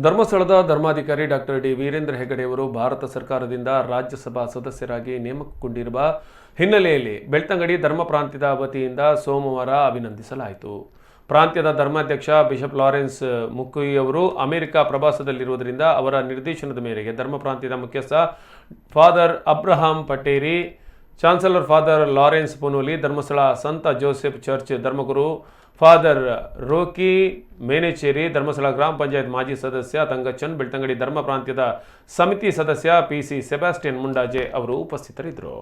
ಧರ್ಮಸ್ಥಳದ ಧರ್ಮಾಧಿಕಾರಿ doctor D Veerendra ಹೆಗಡೆಯವರು Bharat ಸರ್ಕಾರದಿಂದ ರಾಜ್ಯಸಭಾ ಸದಸ್ಯರಾಗಿ ನೇಮಕಗೊಂಡಿರುವ ಹಿನ್ನೆಲೆಯಲ್ಲಿ ಬೆಳ್ತಂಗಡಿ ಧರ್ಮ ಪ್ರಾಂತ್ಯದ ವತಿಯಿಂದ ಸೋಮವಾರ ಅಭಿನಂದಿಸಲಾಯಿತು. ಪ್ರಾಂತ್ಯದ ಧರ್ಮಾಧ್ಯಕ್ಷ ಬಿಷಪ್ ಲಾರೆನ್ಸ್ ಮುಕುಯಿಯವರು ಅಮೆರಿಕ ಪ್ರವಾಸದಲ್ಲಿರುವುದರಿಂದ ಅವರ ನಿರ್ದೇಶನದ ಮೇರೆಗೆ ಧರ್ಮ ಪ್ರಾಂತ್ಯದ ಮುಖ್ಯಸ್ಥ father Abraham Pateri, chancellor father Lawrence Punoli, Dharmasthala ಸಂತ ಜೋಸೆಫ್ ಚರ್ಚ್ ಧರ್ಮಗುರು ಫಾದರ್ ರೋಕಿ ಮೇನೆಚೇರಿ, ಧರ್ಮಸ್ಥಳ ಗ್ರಾಮ ಪಂಚಾಯತ್ ಮಾಜಿ ಸದಸ್ಯ ತಂಗಚ್ಚನ್, ಬೆಳ್ತಂಗಡಿ ಧರ್ಮ ಪ್ರಾಂತ್ಯದ ಸಮಿತಿ ಸದಸ್ಯ ಪಿಸಿ ಸೆಬಾಸ್ಟಿಯನ್ ಮುಂಡಾಜೆ ಅವರು ಉಪಸ್ಥಿತರಿದ್ದರು.